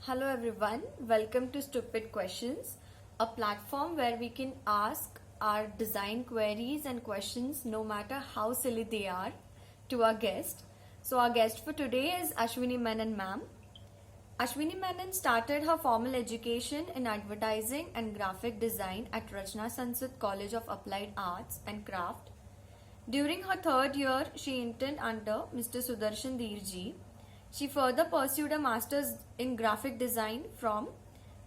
Hello everyone, welcome to Stupid Questions, a platform where we can ask our design queries and questions no matter how silly they are to our guest. So our guest for today is Ashwini Menon ma'am. Ashwini Menon started her formal education in advertising and graphic design at Rachna Sansad College of Applied Arts and Craft. During her third year, she interned under Mr. Sudarshan Dheerji. She further pursued a master's in graphic design from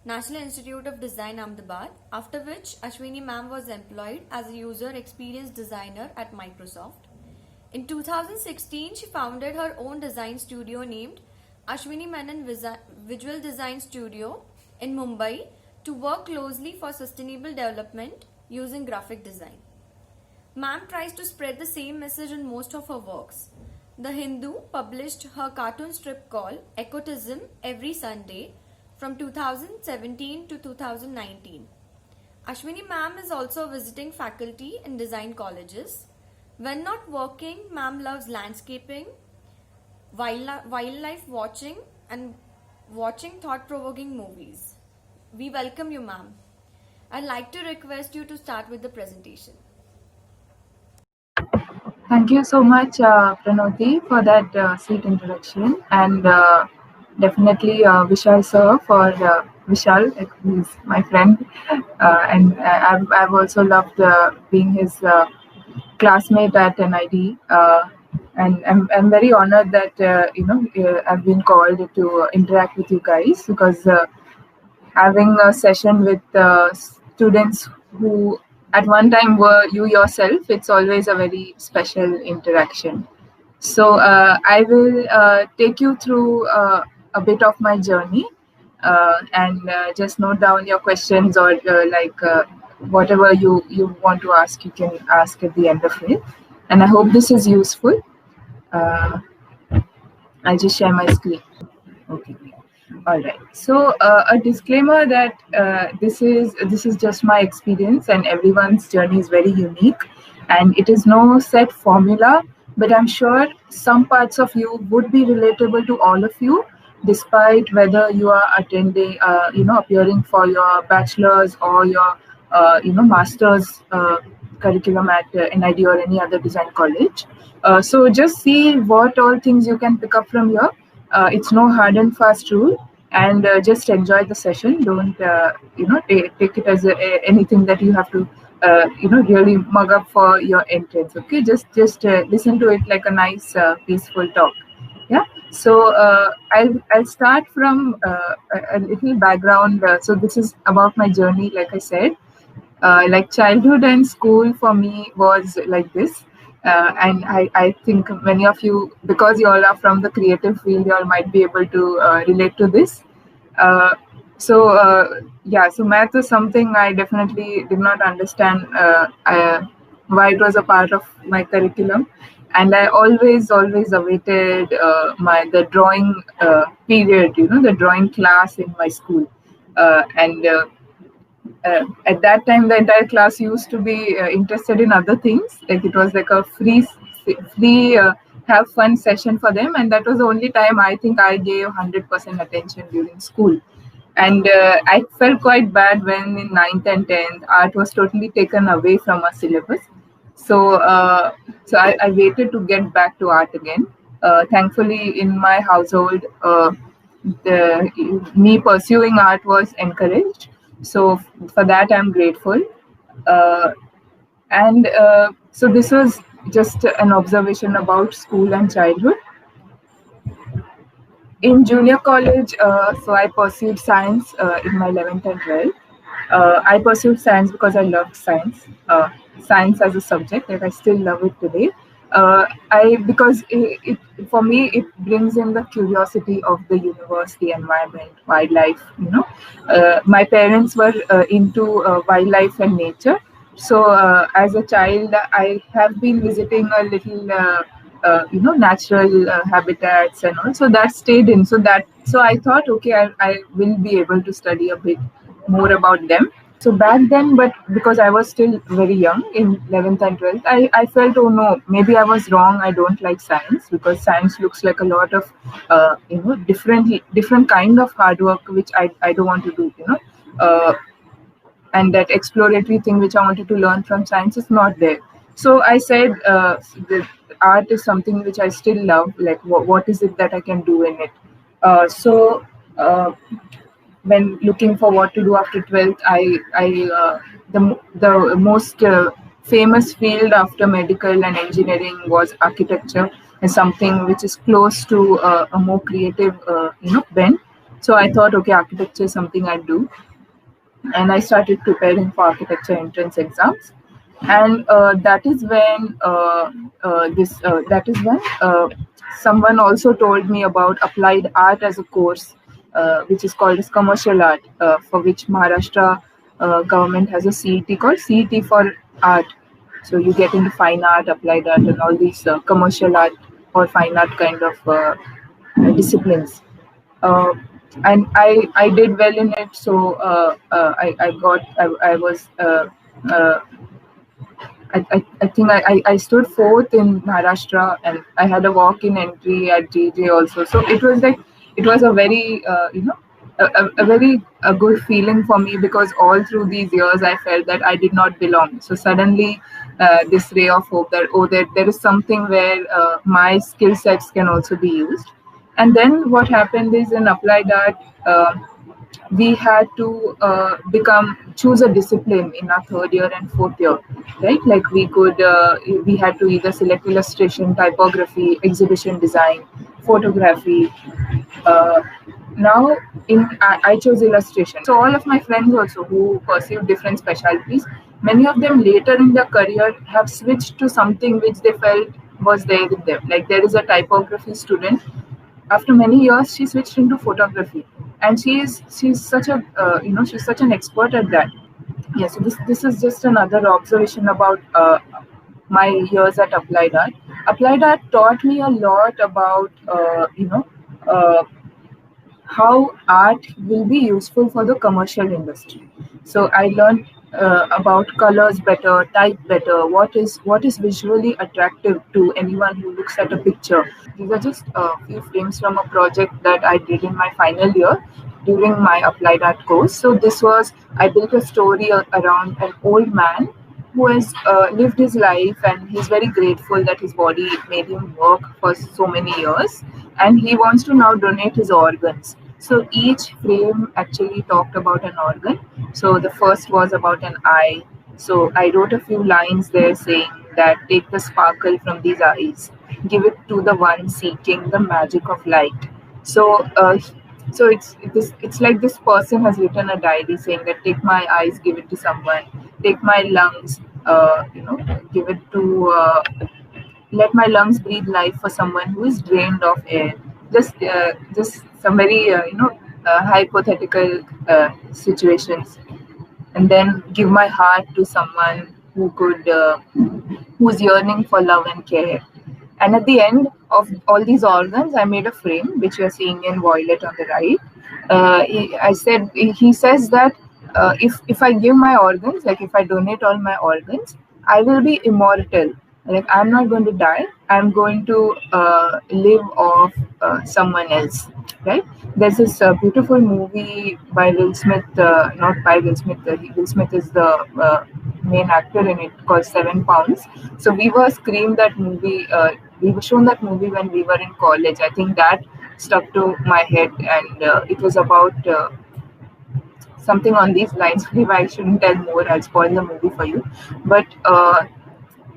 National Institute of Design, Ahmedabad, after which Ashwini ma'am was employed as a user experience designer at Microsoft. In 2016, she founded her own design studio named Ashwini Menon Visual Design Studio in Mumbai to work closely for sustainable development using graphic design. Ma'am tries to spread the same message in most of her works. The Hindu published her cartoon strip called Ecotism every Sunday from 2017 to 2019. Ashwini ma'am is also a visiting faculty in design colleges. When not working, ma'am loves landscaping, wildlife watching and watching thought-provoking movies. We welcome you, ma'am. I'd like to request you to start with the presentation. Thank you so much, Pranoti, for that sweet introduction, and definitely Vishal sir for Vishal, he's my friend, and I've also loved being his classmate at NID, and I'm very honored that I've been called to interact with you guys because having a session with students who at one time were you yourself, it's always a very special interaction. So I will take you through a bit of my journey and just note down your questions or whatever you want to ask, you can ask at the end of it. And I hope this is useful. Uh, I'll just share my screen. Okay. All right. So a disclaimer that this is just my experience, and everyone's journey is very unique, and it is no set formula. But I'm sure some parts of you would be relatable to all of you, despite whether you are attending, appearing for your bachelor's or your, master's curriculum at NID or any other design college. So just see what all things you can pick up from here. It's no hard and fast rule, and just enjoy the session. Don't take it as anything that you have to really mug up for your entrance. Okay, just listen to it like a nice peaceful talk. Yeah. So I'll start from a little background. So this is about my journey. Like I said, like childhood and school for me was like this. And I think many of you, because you all are from the creative field, you all might be able to relate to this. Uh, so math is something I definitely did not understand why it was a part of my curriculum, and I always awaited the drawing period, the drawing class in my school, and at that time the entire class used to be interested in other things, like it was like a free have fun session for them, and that was the only time I think I gave 100% attention during school. And I felt quite bad when in 9th and 10th art was totally taken away from our syllabus. So I waited to get back to art again. Thankfully in my household, me pursuing art was encouraged, so for that I'm grateful. uh, and so this was just an observation about school and childhood. In junior college, so I pursued science in my 11th and 12th. I pursued science because I loved science. Science as a subject, like I still love it today. I because for me it brings in the curiosity of the universe, the environment, wildlife. My parents were into wildlife and nature, so as a child I have been visiting a little. Natural habitats and all, so that stayed in. So I thought, okay, I will be able to study a bit more about them. So back then, but because I was still very young in 11th and 12th, I felt, oh no, maybe I was wrong. I don't like science because science looks like a lot of, different kind of hard work, which I don't want to do, and that exploratory thing which I wanted to learn from science is not there. So I said, the art is something which I still love. Like, what is it that I can do in it? So when looking for what to do after 12th, the most famous field after medical and engineering was architecture, and something which is close to a more creative, bent. So I thought, okay, architecture is something I do, and I started preparing for architecture entrance exams. And that is when someone also told me about applied art as a course, which is called as commercial art, for which Maharashtra government has a CET called CET for art. So you get into fine art, applied art, and all these commercial art or fine art kind of disciplines. uh, and I did well in it. So I got I was I think I stood fourth in Maharashtra, and I had a walk-in entry at JJ also. So it was like, it was a very a very a good feeling for me, because all through these years I felt that I did not belong. So suddenly this ray of hope that, oh, there is something where my skill sets can also be used. And then what happened is, in applied art, we had to choose a discipline in our third year and fourth year, right? Like we had to either select illustration, typography, exhibition design, photography. uh, Now, I chose illustration. So all of my friends also who pursued different specialties, many of them later in their career have switched to something which they felt was there with them. Like, there is a typography student, after many years she switched into photography, and she's such a she's such an expert at that. Yeah, so this is just another observation about my years at applied art. Applied art taught me a lot about uh, how art will be useful for the commercial industry. So I learned about colors better, type better, what is visually attractive to anyone who looks at a picture. These are just a few frames from a project that I did in my final year during my applied art course. So this was, I built a story around an old man who has lived his life, and he's very grateful that his body made him work for so many years, and he wants to now donate his organs. So each frame actually talked about an organ. So the first was about an eye. So I wrote a few lines there saying that, take the sparkle from these eyes, give it to the one seeking the magic of light. So it's like this person has written a diary saying that, take my eyes, give it to someone, take my lungs, give it to let my lungs breathe life for someone who is drained of air. Just some very hypothetical situations. And then give my heart to someone who's yearning for love and care. And at the end of all these organs, I made a frame, which you're seeing in violet on the right. He says that if I give my organs, like if I donate all my organs, I will be immortal. Like, I'm not going to die. I'm going to live off someone else, right? There's this beautiful movie by Will Smith, not by Will Smith. Will Smith is the main actor in it, called Seven Pounds. So we were screened that movie. We were shown that movie when we were in college. I think that stuck to my head, and it was about something on these lines. Maybe I shouldn't tell more. I'll spoil the movie for you. But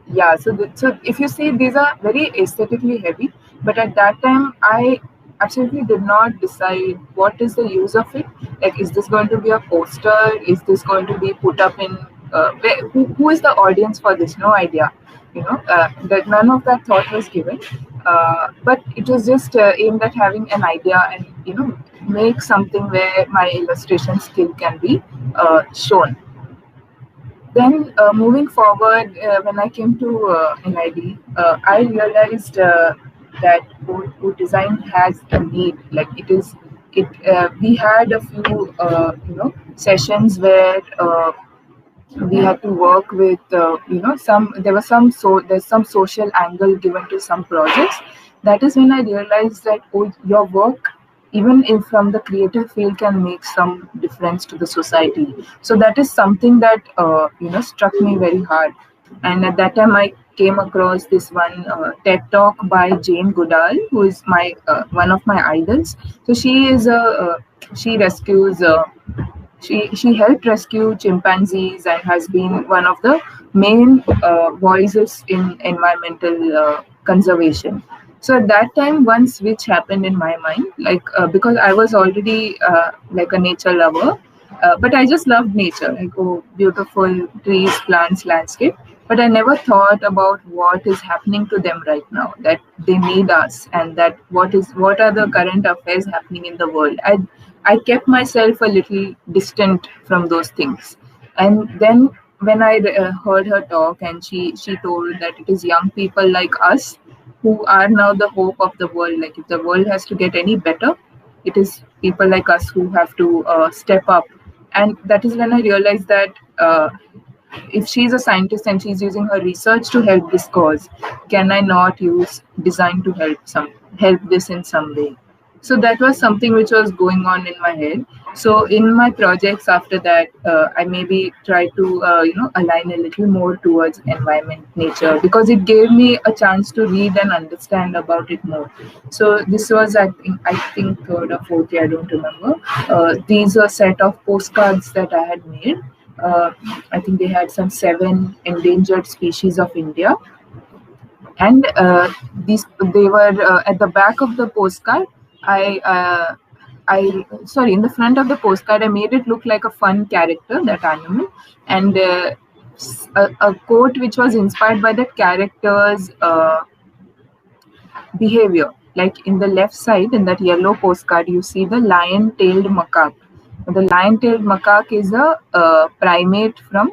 yeah, so if you see, these are very aesthetically heavy, but at that time I absolutely did not decide what is the use of it. Like, is this going to be a poster? Is this going to be put up in who is the audience for this? No idea. That none of that thought was given. But it was just aimed at having an idea, and make something where my illustration skill can be shown. Then moving forward, when I came to NID, I realized that board design has a need. Like, we had a few sessions where we had to work with some there was some so there's some social angle given to some projects. That is when I realized that, oh, your work, even if from the creative field, can make some difference to the society. So that is something that struck me very hard. And at that time I came across this one TED talk by Jane Goodall, who is my one of my idols. So she is a she rescues she helped rescue chimpanzees and has been one of the main voices in environmental conservation. So at that time, one switch happened in my mind, like because I was already like a nature lover, but I just loved nature, like, oh, beautiful trees, plants, landscape. But I never thought about what is happening to them right now, that they need us, and that what are the current affairs happening in the world. I kept myself a little distant from those things. And then when I heard her talk, and she told that it is young people like us who are now the hope of the world. Like, if the world has to get any better, it is people like us who have to step up. And that is when I realized that if she's a scientist and she's using her research to help this cause, can I not use design to help this in some way? So that was something which was going on in my head. So in my projects after that, I maybe try to align a little more towards environment, nature, because it gave me a chance to read and understand about it more. So this was, I think third or fourth year, I don't remember. These are a set of postcards that I had made. uh, I think they had some 7 endangered species of India, and these they were at the back of the postcard. I sorry, in the front of the postcard, I made it look like a fun character, that animal, and a quote which was inspired by that character's behavior. Like, in the left side, in that yellow postcard, you see the lion-tailed macaque. The lion-tailed macaque is a primate from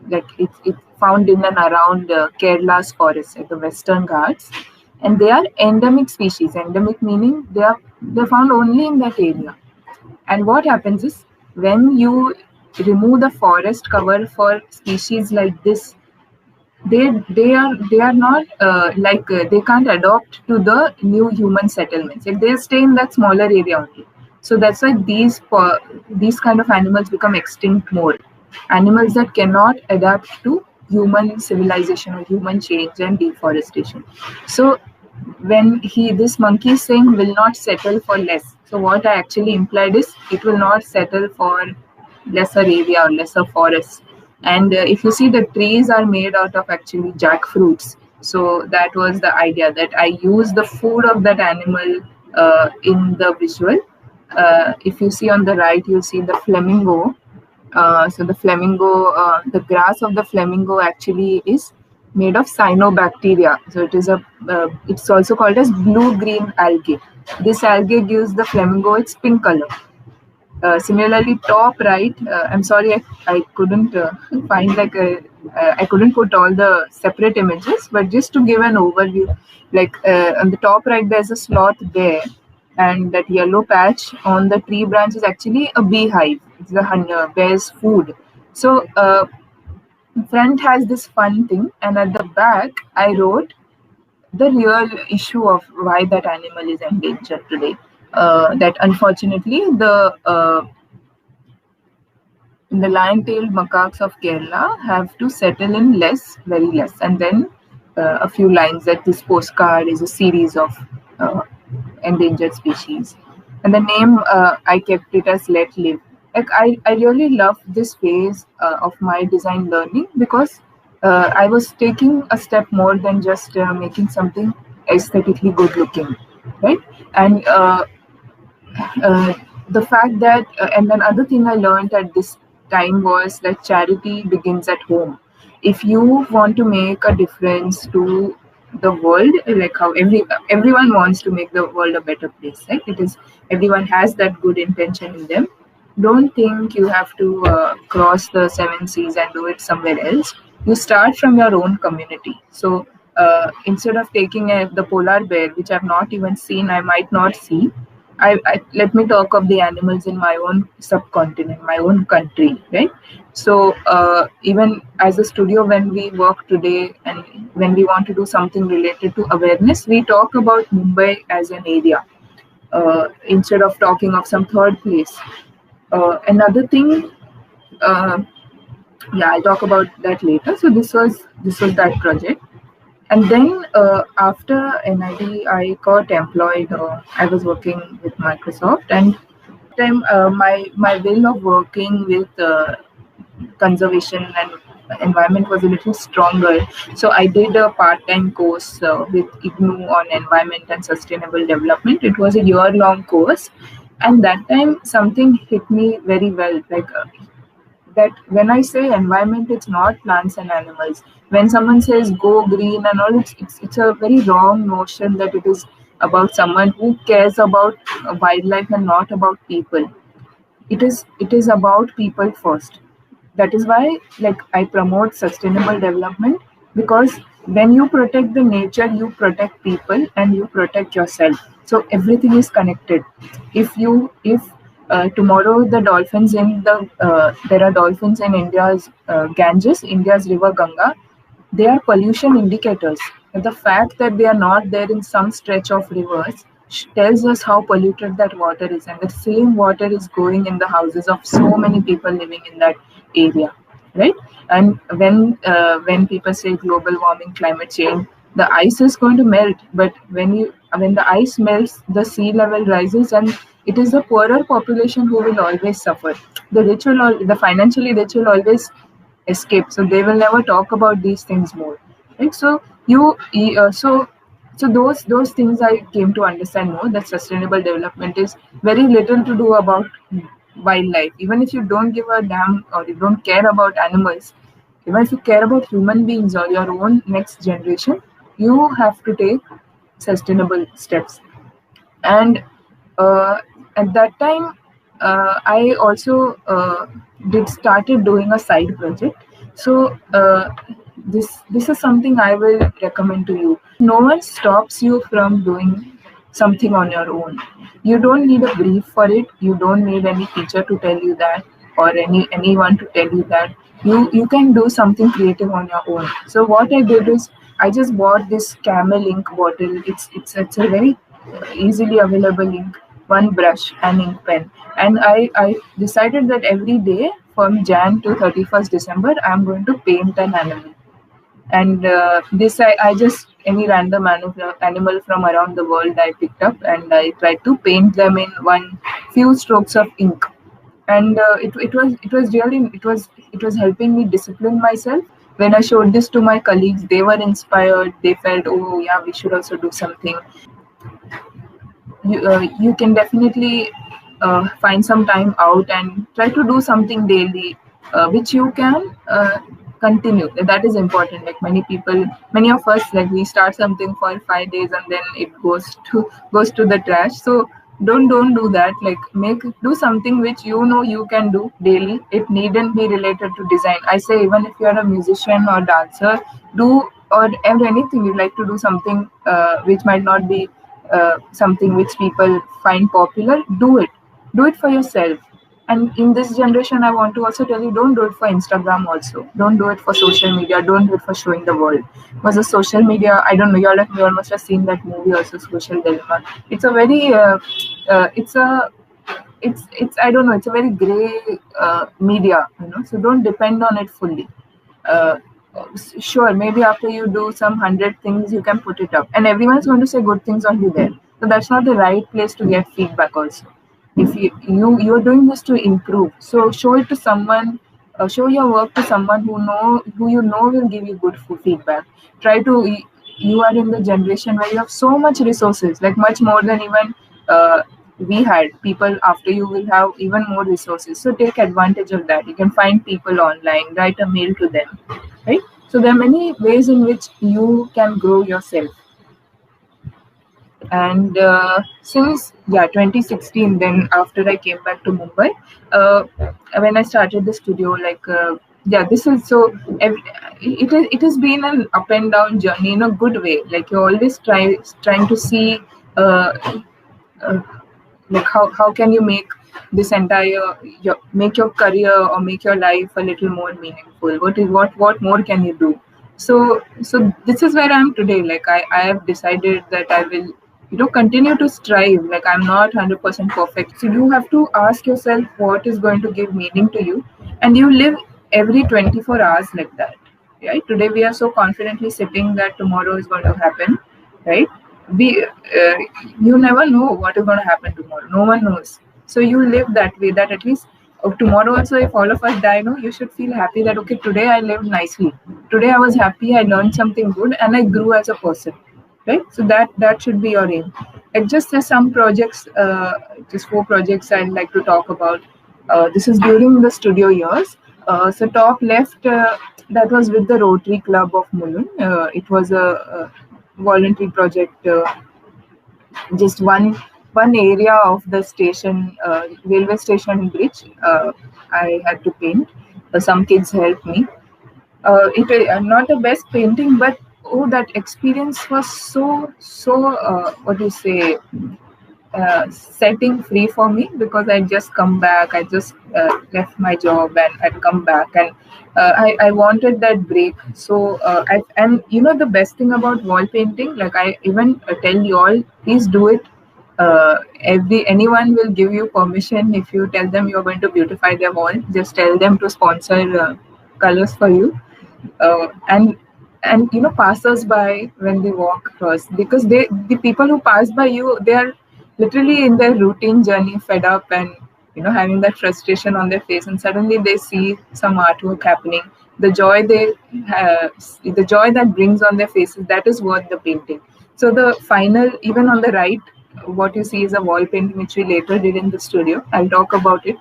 like it's found in and around Kerala's forests at the Western Ghats, and they are endemic species. Endemic meaning they're found only in that area. And what happens is, when you remove the forest cover for species like this, they are not they can't adopt to the new human settlements. Like, they stay in that smaller area only. So that's why these kind of animals become extinct more. Animals that cannot adapt to human civilization or human change and deforestation. So when this monkey is saying will not settle for less, so what I actually implied is it will not settle for lesser area or lesser forests. And if you see, the trees are made out of actually jackfruits. So that was the idea, that I use the food of that animal in the visual. If you see on the right, you'll see the flamingo. So the flamingo, the grass of the flamingo actually is made of cyanobacteria. So it's also called as blue-green algae. This algae gives the flamingo its pink color. Similarly, top right, I'm sorry, I couldn't find I couldn't put all the separate images, but just to give an overview, like on the top right, there's a sloth bear, and that yellow patch on the tree branch is actually a beehive. It's the bear's food. So front has this fun thing, and at the back, I wrote the real issue of why that animal is endangered today. That unfortunately the lion-tailed macaques of Kerala have to settle in less, very less, and then a few lines that this postcard is a series of uh, endangered species, and the name I kept it as Let Live. Like, I really love this phase of my design learning, because I was taking a step more than just making something aesthetically good looking, right? And the fact that and another thing I learned at this time was that charity begins at home. If you want to make a difference to the world, like how everyone wants to make the world a better place, right? It is, everyone has that good intention in them. Don't think you have to cross the 7 seas and do it somewhere else. You start from your own community. So instead of taking the polar bear, which I've not even seen, I might not see, let me talk of the animals in my own subcontinent, my own country, right? So even as a studio, when we work today and when we want to do something related to awareness, we talk about Mumbai as an area instead of talking of some third place. Another thing, uh, yeah, I'll talk about that later. So this was that project. And then after NID, I got employed. I was working with Microsoft, and time my will of working with conservation and environment was a little stronger. So I did a part-time course with IGNU on environment and sustainable development. It was a year-long course, and that time something hit me very well. Like that when I say environment, it's not plants and animals. When someone says go green and all, it's a very wrong notion that it is about someone who cares about wildlife and not about people. It is about people first. That is why, like, I promote sustainable development, because when you protect the nature, you protect people and you protect yourself. So everything is connected. If tomorrow the dolphins in the there are dolphins in India's Ganges, India's river Ganga, they are pollution indicators. The fact that they are not there in some stretch of rivers tells us how polluted that water is, and the same water is going in the houses of so many people living in that area, right? And when people say global warming, climate change, the ice is going to melt, but when the ice melts, the sea level rises, and it is the poorer population who will always suffer. The financially rich will always escape, so they will never talk about these things more, right? So those things I came to understand more, that sustainable development is very little to do about wildlife. Even if you don't give a damn or you don't care about animals, even if you care about human beings or your own next generation, you have to take sustainable steps. And uh, at that time, I also did started doing a side project. So this is something I will recommend to you. No one stops you from doing something on your own. You don't need a brief for it. You don't need any teacher to tell you that, or anyone to tell you that. You can do something creative on your own. So what I did is, I just bought this Camel ink bottle. It's a very easily available ink, one brush and ink pen. And I decided that every day from Jan to 31st December, I'm going to paint an animal. And this I just any random animal from around the world I picked up, and I tried to paint them in one few strokes of ink. And it was helping me discipline myself. When I showed this to my colleagues, they were inspired. They felt, oh yeah, we should also do something. You can definitely find some time out and try to do something daily, which you can continue. That is important. Like many of us, like we start something for 5 days and then it goes to the trash. So don't do that. Like do something which you can do daily. It needn't be related to design. I say, even if you are a musician or dancer, do or anything you like to do something which might not be something which people find popular. Do it for yourself. And in this generation, I want to also tell you, don't do it for Instagram. Also, don't do it for social media. Don't do it for showing the world, because the social media, I don't know, you all must have seen that movie also, Social Dilemma. It's a very it's I don't know, it's a very gray media, so don't depend on it fully. uh, sure, maybe after you do some 100 things, you can put it up, and everyone's going to say good things only there. So that's not the right place to get feedback. Also, if you're doing this to improve, so show it to someone. Show your work to someone who you know will give you good feedback. Try to You are in the generation where you have so much resources, like much more than even we had. People after you will have even more resources, so take advantage of that. You can find people online, write a mail to them, right? So there are many ways in which you can grow yourself. And since 2016, then after I came back to Mumbai, uh, when I started the studio, like this is so it has been an up and down journey in a good way. Like you're always trying to see uh, uh, like how can you make this entire make your career or make your life a little more meaningful? What more can you do? So this is where I am today. Like I have decided that I will continue to strive. Like I'm not 100% perfect, so you have to ask yourself what is going to give meaning to you, and you live every 24 hours like that. Right, today we are so confidently sitting that tomorrow is going to happen, right? We you never know what is going to happen tomorrow. No one knows. So you live that way, that at least tomorrow also, if all of us die, no, you should feel happy that okay, today I lived nicely, today I was happy, I learned something good, and I grew as a person, right? So that should be your aim. Like just there's some projects, just 4 projects I'd like to talk about. This is during the studio years. So top left, that was with the Rotary Club of Mulund. It was a voluntary project, just one area of the station, railway station bridge. I had to paint. Some kids helped me. It not the best painting, but oh, that experience was so what do you say, setting free for me, because I just come back. I just left my job and I'd come back, and I wanted that break. So and the best thing about wall painting, like I even tell you all, please do it. Anyone will give you permission if you tell them you're going to beautify their wall. Just tell them to sponsor colors for you, and passers by when they walk across, because the people who pass by you, they are literally in their routine journey, fed up, and having that frustration on their face, and suddenly they see some artwork happening. The joy they have, the joy that brings on their faces, that is worth the painting. So the final, even on the right, what you see is a wall painting which we later did in the studio. I'll talk about it.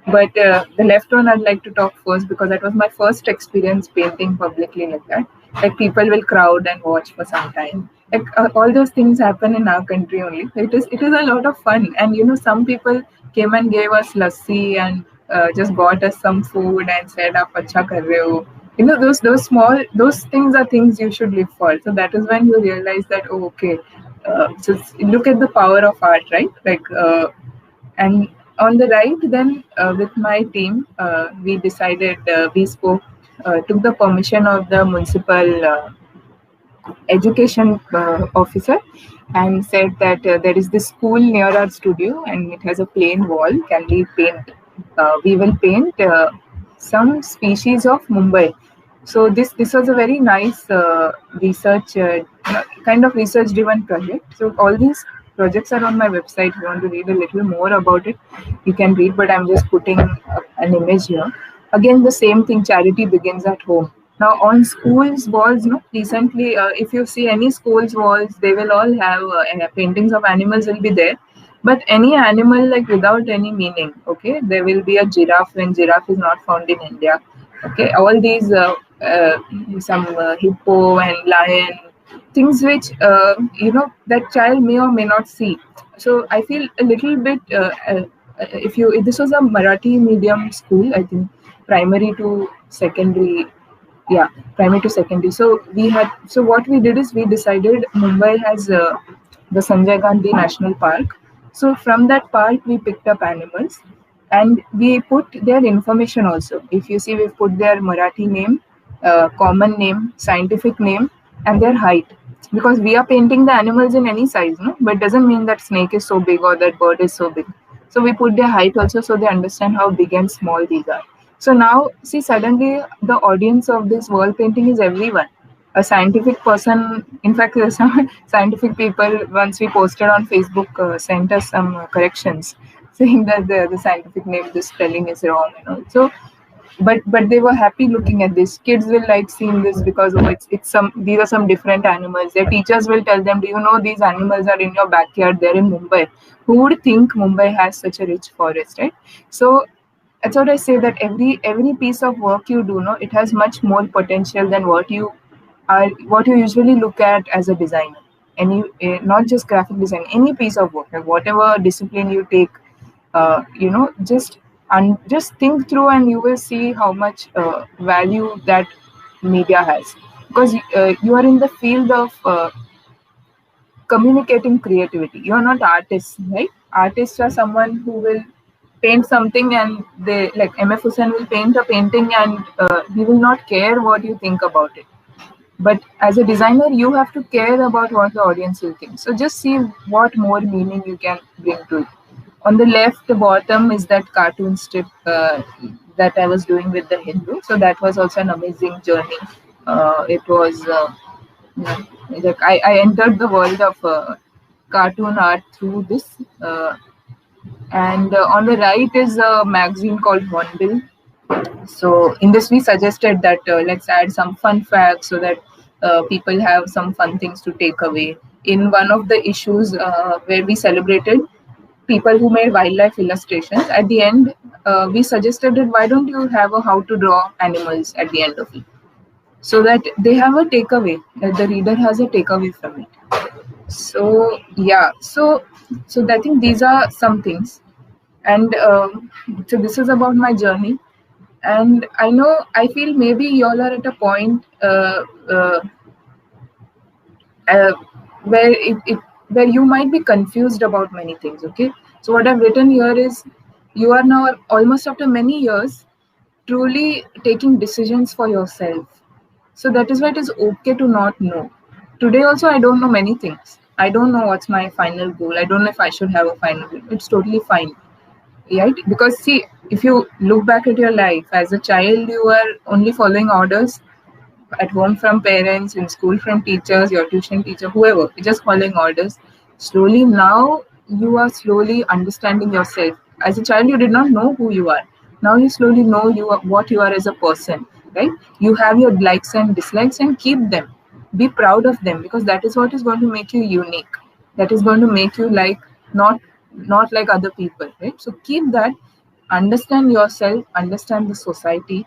But the left one I'd like to talk first, because that was my first experience painting publicly like that. Like people will crowd and watch for some time. Like all those things happen in our country only. It is a lot of fun, and some people came and gave us lassi and just bought us some food and said, "Aap acha kar rahe ho." Those small, those things are things you should live for. So that is when you realize that, oh, okay. Look at the power of art, right? Like. And on the right, then with my team, we decided, we spoke, took the permission of the municipal education officer, and said that there is this school near our studio and it has a plain wall. Can we paint? We will paint some species of Mumbai. So this was a very nice research, kind of research driven project. So all these projects are on my website. If you want to read a little more about it, you can read, but I'm just putting an image here. Again, the same thing, charity begins at home. Now on schools walls, recently, if you see any schools walls, they will all have paintings of animals will be there, but any animal, like without any meaning. Okay, there will be a giraffe when giraffe is not found in India. Okay, all these some hippo and lion, things which that child may or may not see. So I feel a little bit, if this was a Marathi medium school, I think, primary to secondary, yeah, primary to secondary. So what we did is, we decided Mumbai has the Sanjay Gandhi National Park. So from that park we picked up animals, and we put their information also. If you see, we've put their Marathi name, common name, scientific name, and their height, because we are painting the animals in any size, no, but doesn't mean that snake is so big or that bird is so big. So we put their height also, so they understand how big and small these are. So now, see, suddenly the audience of this wall painting is everyone. A scientific person, in fact, there's some scientific people, once we posted on Facebook, sent us some corrections saying that the scientific name, the spelling is wrong. So, but they were happy looking at this. Kids will like seeing this, because it's some, these are some different animals. Their teachers will tell them, do you know these animals are in your backyard? They're in Mumbai. Who would think Mumbai has such a rich forest, right? So that's what I say, that every piece of work you do, it has much more potential than what you usually look at as a designer. Not just graphic design, any piece of work, like whatever discipline you take, just think through, and you will see how much value that media has, because you are in the field of communicating creativity. You are not artists, right? artists are someone who will paint something, and they, like MF Hussain, will paint a painting, and he will not care what you think about it. But as a designer, you have to care about what the audience will think. So just see what more meaning you can bring to it. On the left bottom is that cartoon strip that I was doing with the Hindu. So that was also an amazing journey. It was yeah, like I entered the world of cartoon art through this. And on the right is a magazine called Hornbill. So in this, we suggested that let's add some fun facts so that people have some fun things to take away. In one of the issues where we celebrated people who made wildlife illustrations, at the end, we suggested that why don't you have a how to draw animals at the end of it, so that they have a takeaway, that the reader has a takeaway from it. So yeah, so I think these are some things, and so this is about my journey. And I know, I feel maybe y'all are at a point uh, where where you might be confused about many things. Okay, so what I've written here is, you are now almost after many years truly taking decisions for yourself. So that is why it is okay to not know. Today also, I don't know many things. I don't know what's my final goal. I don't know if I should have a final goal. It's totally fine, right? Because see, if you look back at your life as a child, you were only following orders at home from parents, in school from teachers, your tuition teacher, whoever. You're just following orders. Slowly now, you are slowly understanding yourself. As a child, you did not know who you are. Now you slowly know what you are as a person, right? You have your likes and dislikes, and keep them. Be proud of them, because that is what is going to make you unique. That is going to make you like, not like other people, right? So keep that. Understand yourself. Understand the society,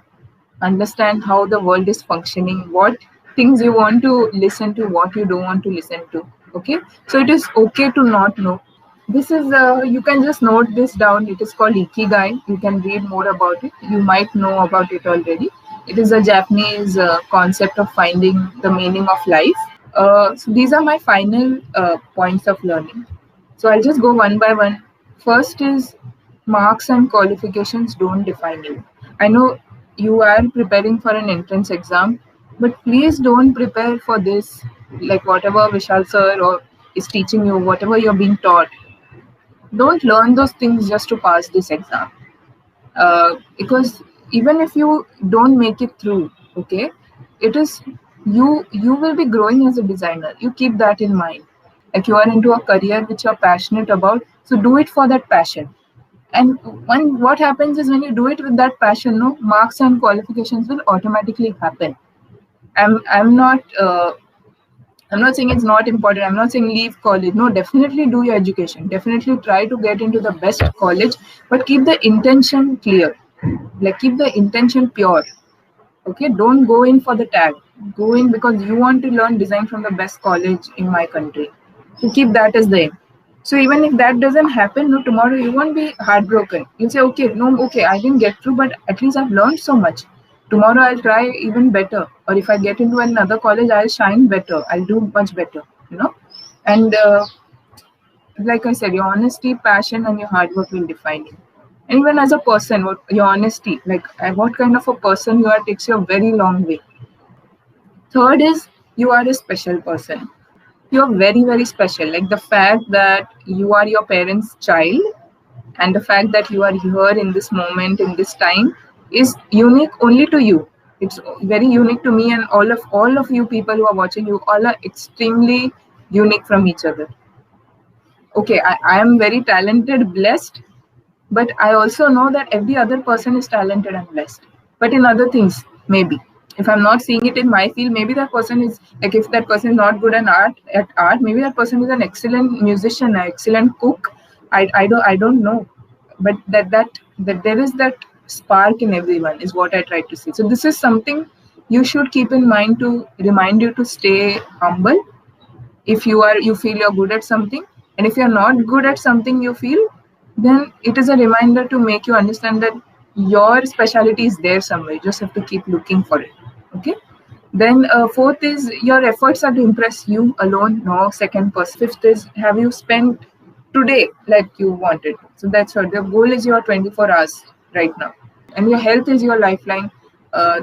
understand how the world is functioning, what things you want to listen to, what you don't want to listen to. Okay, so it is okay to not know. This is you can just note this down. It is called Ikigai. You can read more about it. You might know about it already. It is a Japanese concept of finding the meaning of life. So these are my final points of learning. So I'll just go one by one. First is, marks and qualifications don't define you. I know you are preparing for an entrance exam, but please don't prepare for this like whatever Vishal sir or is teaching you, whatever you're being taught. Don't learn those things just to pass this exam. Because even if you don't make it through, okay, it is, you will be growing as a designer. You keep that in mind. Like, you are into a career which you're passionate about, so do it for that passion. And when what happens is, when you do it with that passion, no, marks and qualifications will automatically happen. I'm not I'm not saying it's not important. I'm not saying leave college. No, definitely do your education. Definitely try to get into the best college, but keep the intention clear. Like, keep the intention pure. Okay, don't go in for the tag. Go in because you want to learn design from the best college in my country. So keep that as the aim. So even if that doesn't happen, no, tomorrow you won't be heartbroken. You'll say, okay, no, okay, I didn't get through, but at least I've learned so much. Tomorrow I'll try even better. Or if I get into another college, I'll shine better. I'll do much better, you know. And like I said, your honesty, passion, and your hard work will define you. And even as a person, what your honesty, like what kind of a person you are, takes you a very long way. Third is, you are a special person. You're very, very special. Like, the fact that you are your parents' child, and the fact that you are here in this moment, in this time, is unique only to you. It's very unique to me, and all of you people who are watching, you all are extremely unique from each other. Okay, I am very talented, blessed, but I also know that every other person is talented and blessed. But in other things, maybe. If I'm not seeing it in my field, maybe that person is, like, if that person is not good at art, maybe that person is an excellent musician, an excellent cook. I don't know. But that there is that spark in everyone is what I try to see. So this is something you should keep in mind, to remind you to stay humble. If you feel you're good at something, and if you're not good at something you feel, then it is a reminder to make you understand that your specialty is there somewhere. You just have to keep looking for it. Okay, then fourth is, your efforts are to impress you alone, no second person. Fifth is, have you spent today like you wanted. So that's what the goal is. Your 24 hours right now, and your health is your lifeline.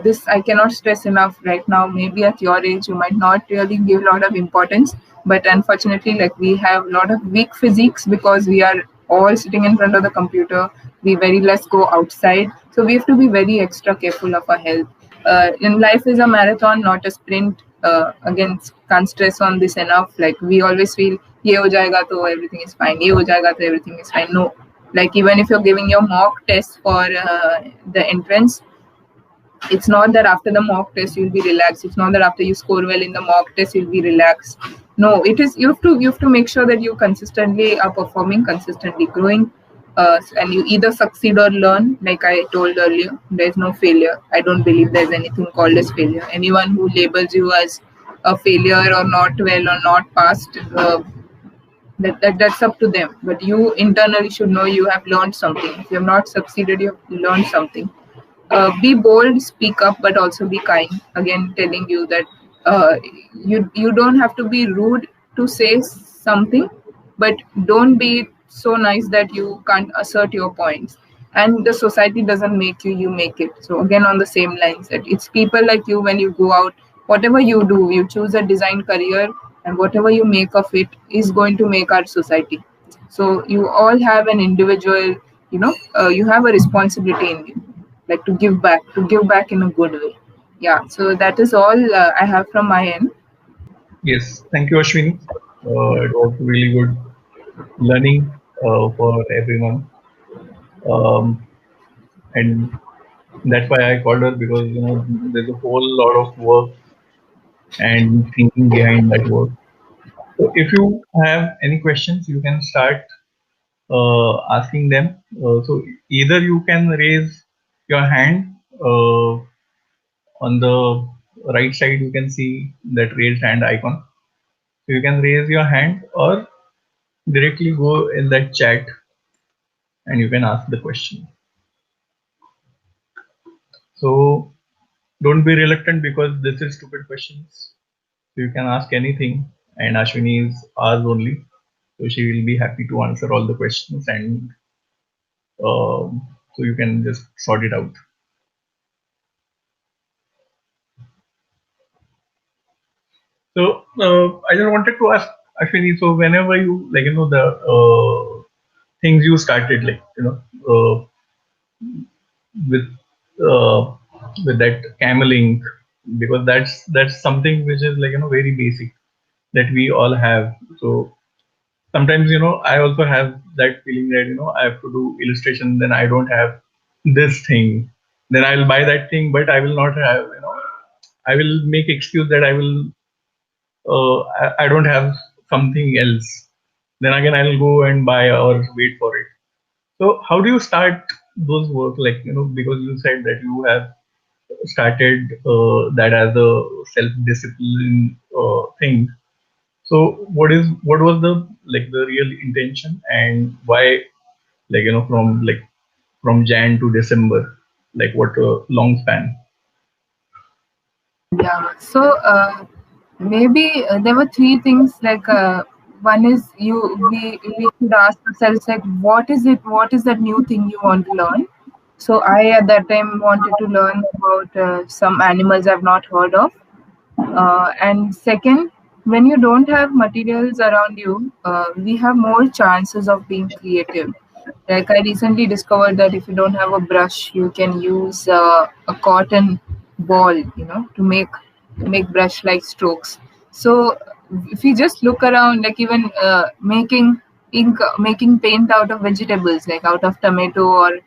This I cannot stress enough right now. Maybe at your age you might not really give a lot of importance, but unfortunately, like we have a lot of weak physiques because we are all sitting in front of the computer. We very less go outside, so we have to be very extra careful of our health. In life is a marathon, not a sprint. Again, can't stress on this enough. Like we always feel, ये हो जाएगा तो everything is fine. ये हो जाएगा तो everything is fine. No, like even if you're giving your mock test for the entrance, it's not that after the mock test you'll be relaxed. It's not that after you score well in the mock test you'll be relaxed. No, it is you have to make sure that you consistently are performing, consistently growing, and you either succeed or learn. Like I told earlier, there's no failure. I don't believe there's anything called as failure. Anyone who labels you as a failure or not well or not passed, that's up to them. But you internally should know you have learned something. If you have not succeeded, you have learned something. Be bold, speak up, but also be kind. Again, telling you that you don't have to be rude to say something, but don't be so nice that you can't assert your points. And the society doesn't make you; you make it. So again, on the same lines, that it's people like you when you go out. Whatever you do, you choose a design career, and whatever you make of it is going to make our society. So you all have an individual, you have a responsibility in you, like to give back in a good way. Yeah, so that is all I have from my end. Yes, thank you, Ashwini. It was really good learning for everyone, and that's why I called her, because there's a whole lot of work and thinking behind that work. So if you have any questions, you can start asking them. So either you can raise your hand on the right side. You can see that raised hand icon. So you can raise your hand or directly go in that chat and you can ask the question. So don't be reluctant, because this is stupid questions. So you can ask anything, and Ashwini is ours only. So she will be happy to answer all the questions, and so you can just sort it out. So I just wanted to ask Ashwini. So whenever you the things you started, with uh, with that camel ink, because that's something which is very basic that we all have. So sometimes I also have that feeling that I have to do illustration, then I don't have this thing, then I'll buy that thing, but I will not have, I will make excuse that I don't have something else, then again I'll go and buy or wait for it. So how do you start those work, because you said that you have started that as a self discipline thing. So what was the real intention, and why, from Jan to December, what a long span? Yeah. So maybe there were three things. Like one is we should ask ourselves like what is it? What is that new thing you want to learn? So I at that time wanted to learn about some animals I've not heard of. And second, when you don't have materials around you, we have more chances of being creative. Like I recently discovered that if you don't have a brush, you can use a cotton ball, to make brush-like strokes. So if you just look around, like even making ink, making paint out of vegetables, like out of tomato or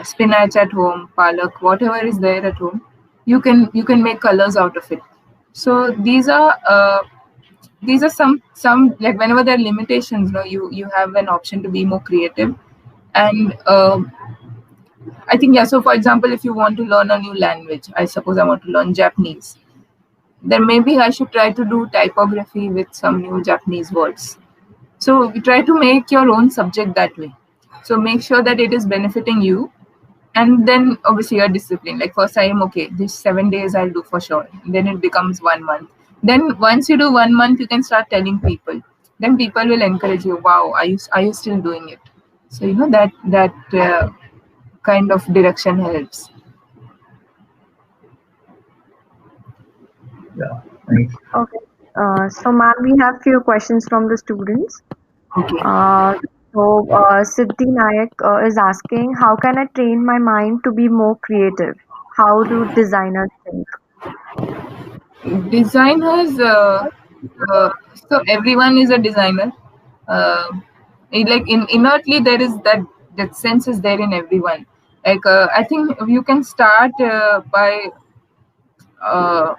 spinach at home, palak, whatever is there at home, you can make colors out of it. So these are some like whenever there are limitations, you have an option to be more creative. And I think, yeah, so for example, if you want to learn a new language, I suppose I want to learn Japanese, then maybe I should try to do typography with some new Japanese words. So we try to make your own subject that way. So make sure that it is benefiting you, and then obviously your discipline. Like first I am okay, this 7 days I'll do for sure. Then it becomes 1 month. Then once you do 1 month, you can start telling people. then people will encourage you. Wow, are you still doing it? So that kind of direction helps. Yeah, thanks. Okay. So, ma'am, we have few questions from the students. Okay. Uh, Siddhi Nayak is asking, how can I train my mind to be more creative? How do designers think? Designers, uh, so everyone is a designer. uh, like innately there is that sense is there in everyone. Like I think you can start by uh,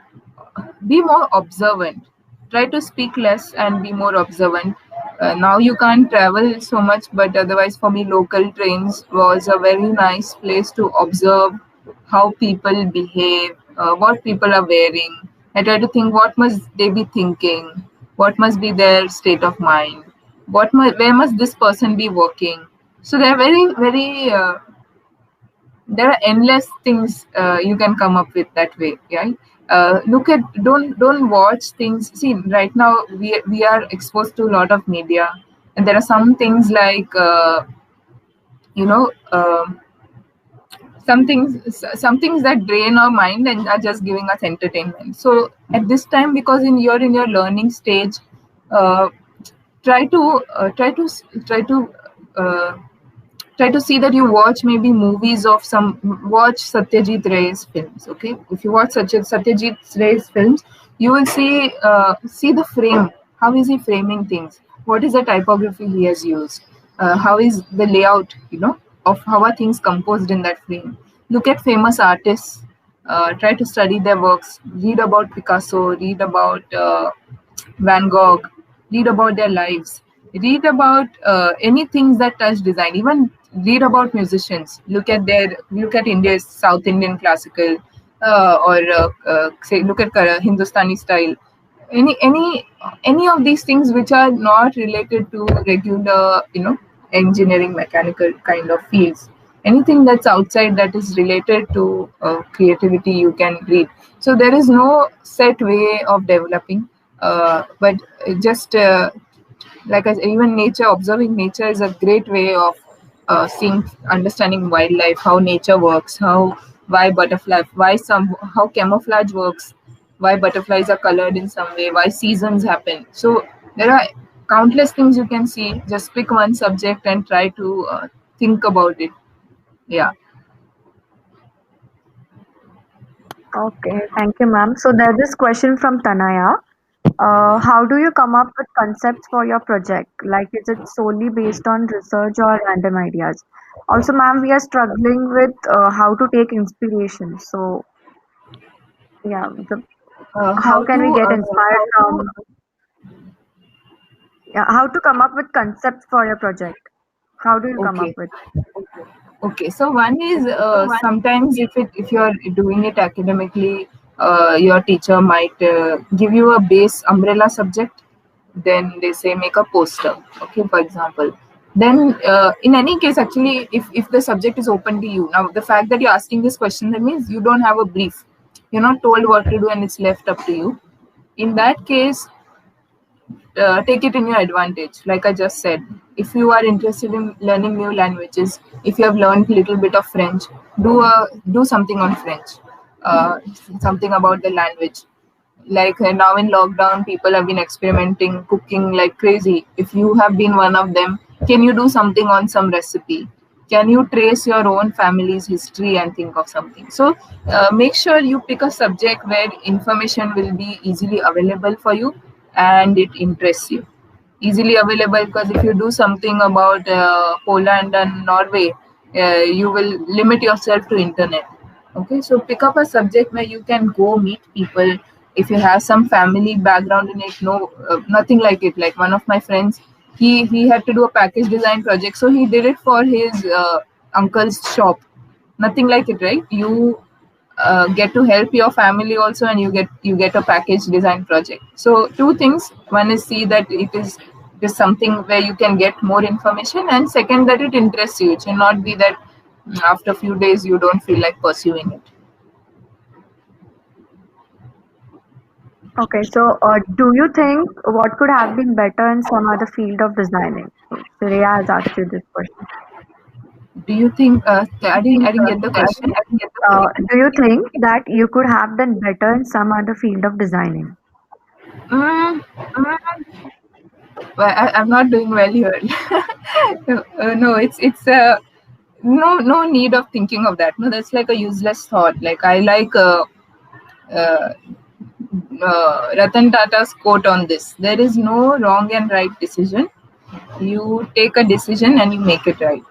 be more observant. Try to speak less and be more observant. Now you can't travel so much, but otherwise for me local trains was a very nice place to observe how people behave, what people are wearing. I try to think what must they be thinking, what must be their state of mind, where must this person be working. So they're very very there are endless things you can come up with that way, right? Look at, don't watch things. See, right now we are exposed to a lot of media, and there are some things like you know um some things that drain our mind and are just giving us entertainment. So at this time, because you're in your learning stage, uh, try to try to uh, try to see that you watch maybe movies of watch Satyajit Ray's films. Okay, if you watch Satyajit Ray's films, you will see the frame. How is he framing things? What is the typography he has used? How is the layout? Of how are things composed in that frame. Look at famous artists. Try to study their works. Read about Picasso. Read about Van Gogh. Read about their lives. Read about any things that touch design. Even read about musicians. Look at India's South Indian classical, or say look at Hindustani style. Any of these things which are not related to regular engineering, mechanical kind of fields. Anything that's outside that is related to creativity, you can read. So there is no set way of developing, but just like even nature, observing nature is a great way of understanding wildlife, how nature works, how camouflage works, why butterflies are colored in some way, why seasons happen. So there are countless things you can see. Just pick one subject and try to think about it. Yeah. Okay, thank you, ma'am. So there's this question from Tanaya. How do you come up with concepts for your project? Like, is it solely based on research or random ideas? Also, ma'am, we are struggling with how to take inspiration. So, yeah, how How can we to get inspired from, yeah, how to come up with concepts for your project? How do you come up Okay. with? Okay, so one is sometimes if you're doing it academically, your teacher might give you a base umbrella subject. Then they say make a poster. Okay, for example. Then in any case, actually, if the subject is open to you, now the fact that you're asking this question, that means you don't have a brief. You're not told what to do, and it's left up to you. In that case, take it in your advantage. Like I just said, if you are interested in learning new languages, if you have learned a little bit of French, do something on French, uh, something about the language. Like now in lockdown, people have been experimenting cooking like crazy. If you have been one of them, can you do something on some recipe? Can you trace your own family's history and think of something? So make sure you pick a subject where information will be easily available for you and it interests you. Easily available, because if you do something about Poland and Norway, you will limit yourself to internet. Okay, so pick up a subject where you can go meet people. If you have some family background in it, no, nothing like it. Like one of my friends, he had to do a package design project, so he did it for his uncle's shop. Nothing like it, right? You get to help your family also, and you get a package design project. So two things: one is see that it is something where you can get more information, and second, that it interests you. It should not be that after a few days you don't feel like pursuing it. Okay, so do you think what could have been better in some other field of designing? So Shreya has asked you this question. Do you think? I didn't get the question. Do you think that you could have done better in some other field of designing? Mm, well, I'm not doing well here. No, it's no need of thinking of that. No, that's like a useless thought. Like I like uh, Ratan Tata's quote on this. There is no wrong and right decision. You take a decision and you make it right.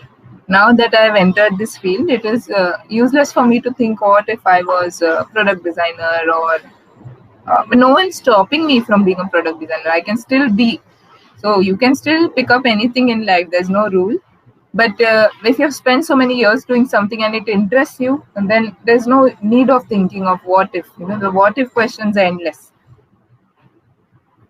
Now that I've entered this field, it is useless for me to think what if I was a product designer or but no one's stopping me from being a product designer. I can still be. So you can still pick up anything in life. There's no rule. But if you've spent so many years doing something and it interests you, and then there's no need of thinking of what if. The what if questions are endless.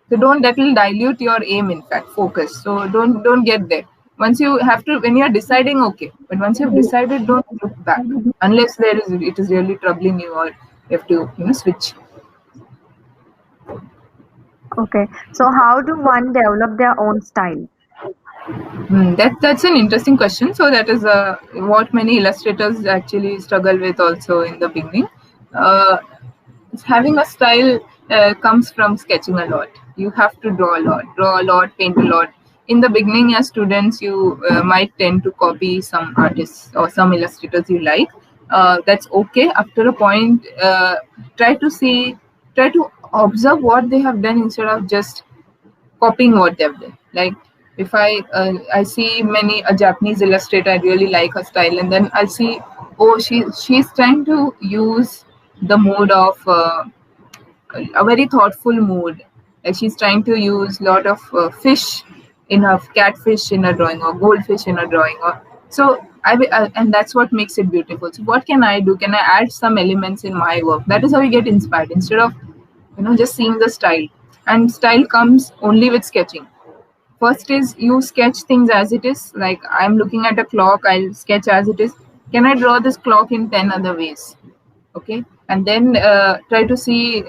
So don't that will dilute your aim. In fact, focus. So don't get there. Once you have to, when you're deciding, okay. But once you've decided, don't look back unless it is really troubling you or you have to switch. Okay, so how do one develop their own style? That's an interesting question. So that is what many illustrators actually struggle with also in the beginning. Uh, Having a style comes from sketching a lot. You have to draw a lot, paint a lot. In the beginning, as students, you might tend to copy some artists or some illustrators you like. That's okay. After a point, try to see, try to observe what they have done instead of just copying what they've done. Like if I see many a Japanese illustrator, I really like her style, and then I'll see, oh, she's trying to use the mood of a very thoughtful mood. Like she's trying to use a lot of fish in her catfish in her drawing or goldfish in her drawing. Or so and that's what makes it beautiful. So what can I do? Can I add some elements in my work? That is how we get inspired instead of just seeing the style. And style comes only with sketching. First is you sketch things as it is. Like I'm looking at a clock, I'll sketch as it is. Can I draw this clock in 10 other ways? Okay, and then try to see,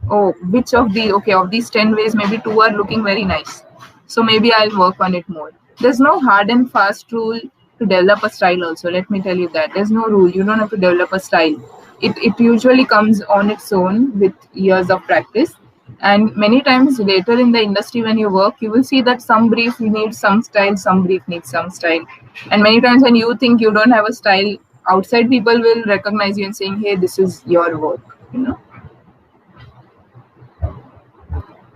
oh, which of the okay of these 10 ways, maybe two are looking very nice. So maybe I'll work on it more. There's no hard and fast rule to develop a style also. Let me tell you that. There's no rule. You don't have to develop a style. It usually comes on its own with years of practice. And many times later in the industry, when you work, you will see that some brief needs some style, some brief needs some style. And many times when you think you don't have a style, outside people will recognize you and saying, hey, this is your work.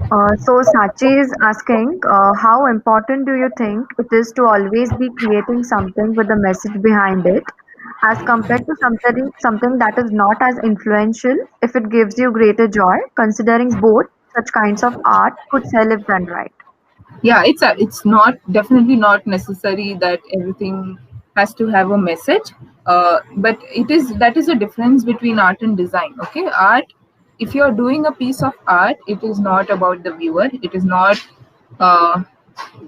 So Sachi is asking, how important do you think it is to always be creating something with a message behind it, as compared to something that is not as influential if it gives you greater joy, considering both such kinds of art could sell if done right? Yeah, it's not definitely not necessary that everything has to have a message, but that is a difference between art and design. Okay, art, if you're doing a piece of art, it is not about the viewer. Uh,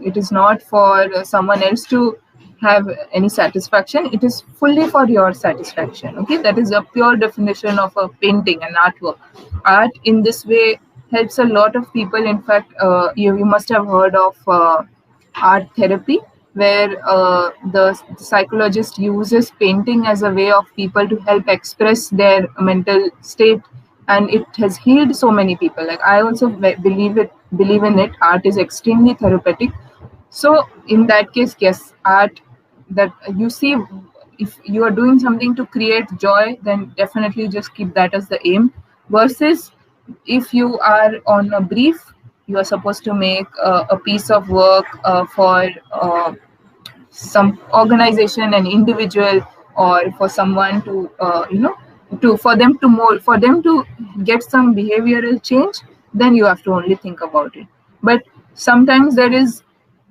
it is not for someone else to have any satisfaction. It is fully for your satisfaction. Okay, that is a pure definition of a painting and artwork. Art in this way helps a lot of people. In fact, you must have heard of art therapy, where the psychologist uses painting as a way of people to help express their mental state, and it has healed so many people. Like I also believe in it. Art is extremely therapeutic. So in that case, yes, art, that you see, if you are doing something to create joy, then definitely just keep that as the aim. Versus if you are on a brief, you are supposed to make a piece of work for some organization, an individual, or for someone to for them to get some behavioral change, then you have to only think about it. But sometimes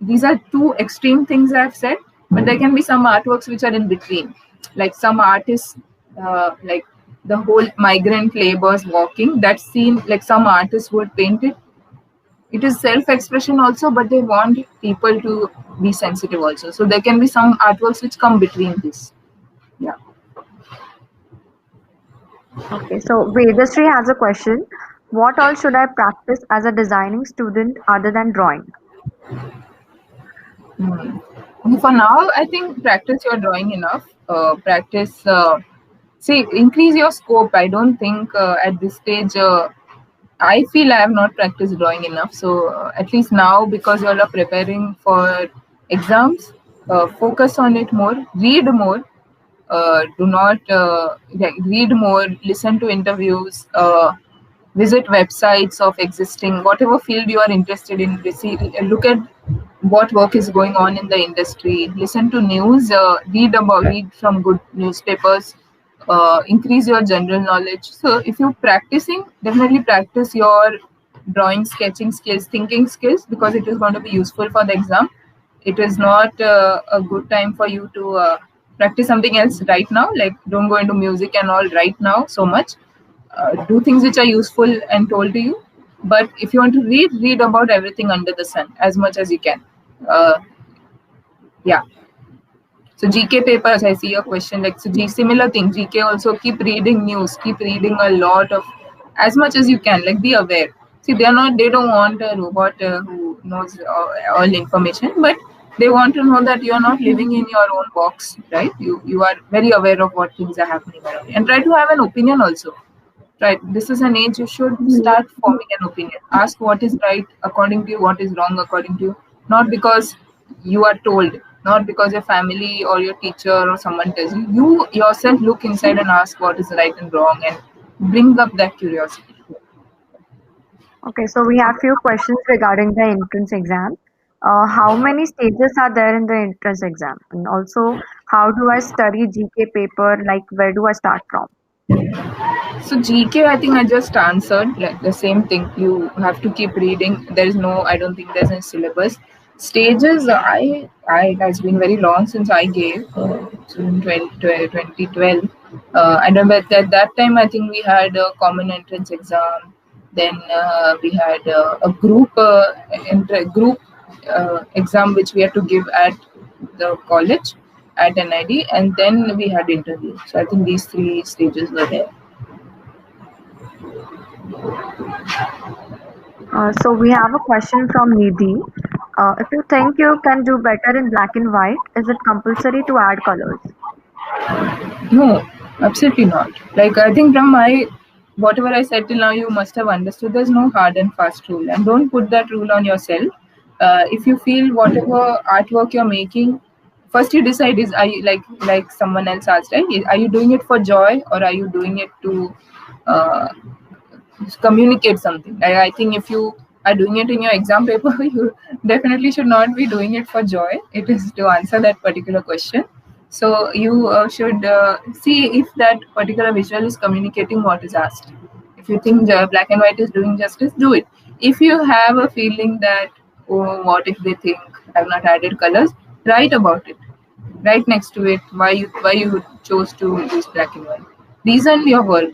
these are two extreme things I've said, but there can be some artworks which are in between. Like some artists, like the whole migrant laborers walking, that scene, like some artists would paint it. It is self-expression also, but they want people to be sensitive also. So there can be some artworks which come between this. Yeah. Okay, so Vedashree has a question. What all should I practice as a designing student other than drawing? For now, I think practice your drawing enough. Practice, see, increase your scope. I don't think at this stage, I feel I have not practiced drawing enough. So, at least now, because you all are preparing for exams, focus on it more, read more. Do not read more, listen to interviews, visit websites of existing whatever field you are interested in. Look at what work is going on in the industry. Listen to news. Read from good newspapers. Increase your general knowledge. So if you're practicing, definitely practice your drawing, sketching skills, thinking skills, because it is going to be useful for the exam. It is not a good time for you to practice something else right now. Like, don't go into music and all right now so much. Do things which are useful and told to you. But if you want to read about everything under the sun as much as you can. uh, yeah. So GK papers, I see your question. Like, so similar thing. GK also, keep reading news, keep reading a lot of, as much as you can. Like, be aware. See, they don't want a robot who knows all information, but they want to know that you are not living in your own box, right? You are very aware of what things are happening around you, and try to have an opinion also. Right. This is an age you should start forming an opinion. Ask what is right according to you, what is wrong according to you. Not because you are told, not because your family or your teacher or someone tells you. You yourself look inside and ask what is right and wrong, and bring up that curiosity. Okay, so we have few questions regarding the entrance exam. How many stages are there in the entrance exam? And also, how do I study GK paper? Like, where do I start from? So GK, I think I just answered like the same thing. You have to keep reading. There is no, I don't think there's a syllabus. Stages, I has been very long since I gave, so in 2012. I remember at that time, I think we had a common entrance exam. Then we had a group exam which we had to give at the college at NID, and then we had interview. So I think these three stages were there. So we have a question from Nidhi. If you think you can do better in black and white, is it compulsory to add colors? No, absolutely not. Like, I think from my whatever I said till now, you must have understood. There's no hard and fast rule, and don't put that rule on yourself. If you feel whatever artwork you're making, first you decide, is, are you, like someone else asked, right? Are you doing it for joy, or are you doing it to uh, communicate something? I think if you are doing it in your exam paper, you definitely should not be doing it for joy. It is to answer that particular question. So you should see if that particular visual is communicating what is asked. If you think black and white is doing justice, do it. If you have a feeling that, oh, what if they think I've not added colors, write about it. Right next to it, why you chose to use black and white. Reason your work.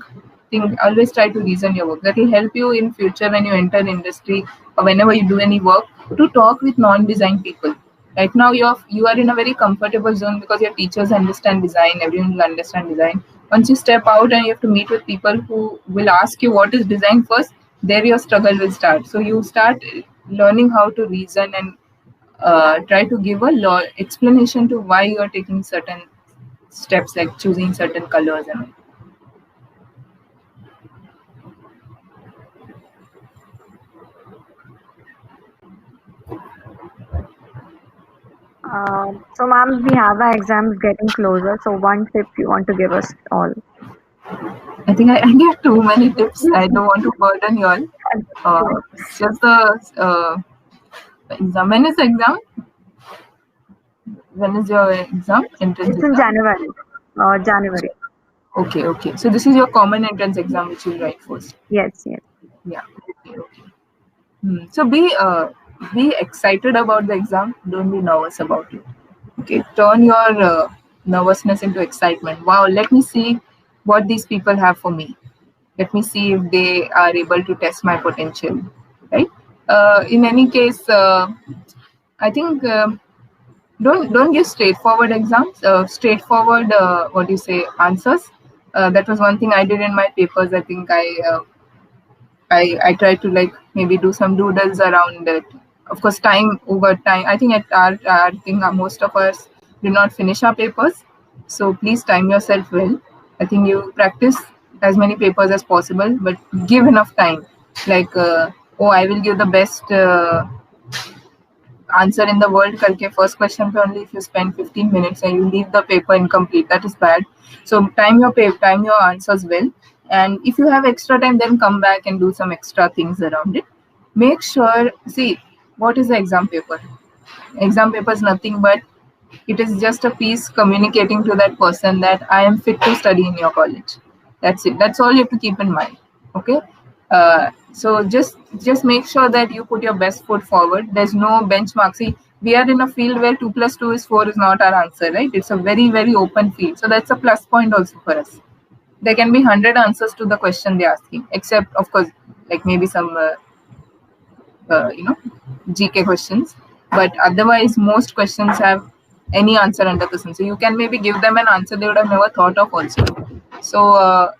Think, always try to reason your work. That will help you in future when you enter industry, or whenever you do any work, to talk with non-design people. Right now you are in a very comfortable zone because your teachers understand design, everyone will understand design. Once you step out and you have to meet with people who will ask you what is design first, there your struggle will start. So you start learning how to reason, and try to give a explanation to why you are taking certain steps, like choosing certain colors and all. So ma'am, we have our exams getting closer. So one tip you want to give us all? I think I gave too many tips. I don't want to burden you all. It's just the exam. When is the exam? When is your exam? Entrance It's in exam? January. January. Okay. So this is your common entrance exam which you write first. Yes. Yeah. Okay. So be excited about the exam. Don't be nervous about it. Okay. Turn your nervousness into excitement. Wow. Let me see what these people have for me. Let me see if they are able to test my potential. Right. In any case, I think don't give straightforward exams. Straightforward, what do you say, answers. That was one thing I did in my papers. I think I try to like maybe do some doodles around it. Of course, time over time. I think at our thing, most of us do not finish our papers. So please time yourself well. I think you practice as many papers as possible, but give enough time. Like, oh, I will give the best answer in the world करके first question पे only if you spend 15 minutes and you leave the paper incomplete, that is bad. So time your paper, time your answers well, and if you have extra time, then come back and do some extra things around it. Make sure, see, what is the exam paper? Exam paper is nothing but it is just a piece communicating to that person that I am fit to study in your college. That's it. That's all you have to keep in mind. Okay. So just make sure that you put your best foot forward. There's no benchmark. See, we are in a field where 2 + 2 is 4 is not our answer, right? It's a very, very open field. So that's a plus point also for us. There can be 100 answers to the question they're asking, except of course, like maybe some you know, GK questions. But otherwise, most questions have any answer under the sun. So you can maybe give them an answer they would have never thought of also. So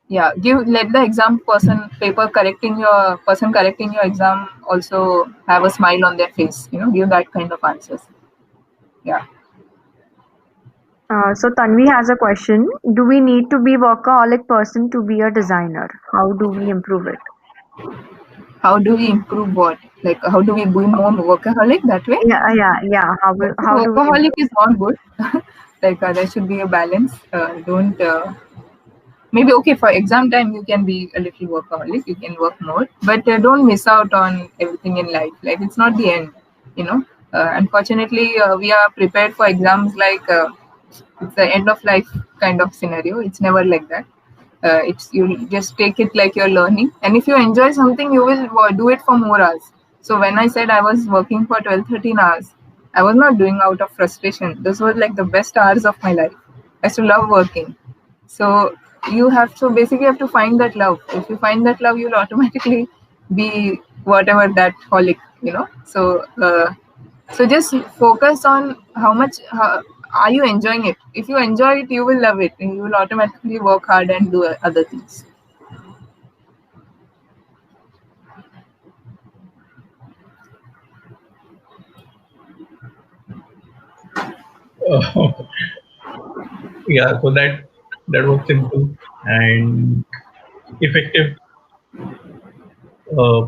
yeah, let the exam person correcting your exam also have a smile on their face. You know, give that kind of answers. Yeah. So Tanvi has a question. Do we need to be workaholic person to be a designer? How do we improve it? How do we improve what? Like how do we be more workaholic that way? Yeah. How do we Workaholic improve? is not good. Like there should be a balance. Don't maybe okay for exam time you can be a little workaholic, you can work more, but don't miss out on everything in life. Like it's not the end, you know. Unfortunately, we are prepared for exams like it's the end of life kind of scenario. It's never like that. It's you just take it like you're learning, and if you enjoy something you will do it for more hours. So when I said I was working for 12-13 hours, I was not doing out of frustration. This was like the best hours of my life. I used to love working. So you have to basically have to find that love. If you find that love, you'll automatically be whatever that holic, you know. So just focus on how are you enjoying it. If you enjoy it, you will love it, and you will automatically work hard and do other things. Uh, yeah, so that was simple and effective. Uh,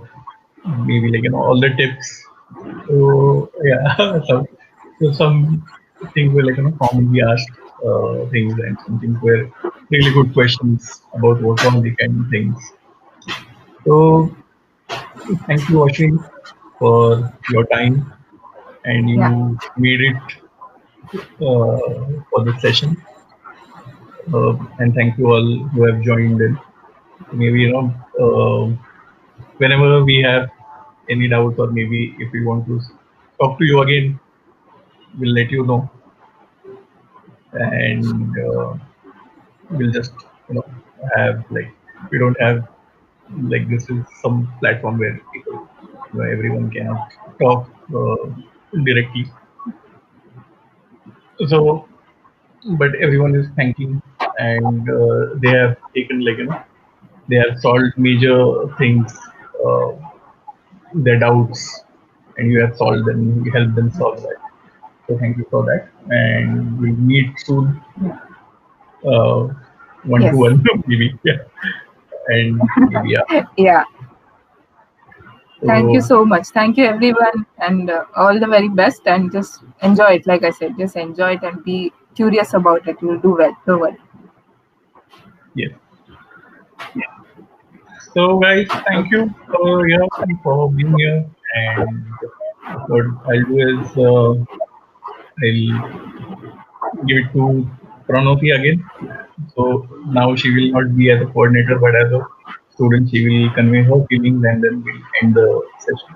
Maybe like all the tips. So yeah, some things were like commonly asked things, and some things were really good questions about what all the kind of things. So thank you, Ashwin, for your time, and Yeah, you made it for this session. And thank you all who have joined in. Maybe whenever we have any doubts, or maybe if we want to talk to you again, we'll let you know, and we'll just have like, we don't have like, this is some platform where people, everyone can talk directly. So, but everyone is thanking, and they have taken like they have solved major things, uh, their doubts, and you have solved them, you helped them solve that. So thank you for that, and we'll meet soon, uh, one to yes, one maybe, yeah, and maybe yeah. yeah. Thank you So so much. Thank you, everyone, and all the very best. And just enjoy it. Like I said, just enjoy it and be curious about it. You'll do well. Don't worry. yes. So guys, thank Okay. you for being here, and what I'll do is I'll give it to Pranoti again. So now she will not be as a coordinator, but as a student, she will convey her feelings, and then we'll end the session.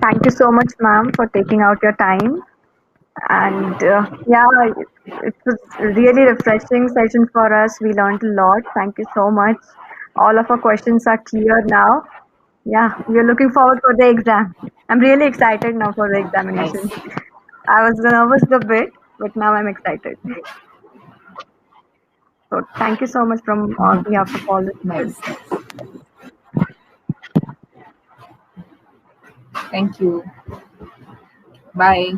Thank you so much, ma'am, for taking out your time. And yeah, it was really refreshing session for us. We learned a lot. Thank you so much. All of our questions are clear now. Yeah, we are looking forward for the exam. I'm really excited now for the Nice. examination. I was nervous a bit, but now I'm excited. So thank you so much from on behalf of all the Nice. students. Thank you. Bye.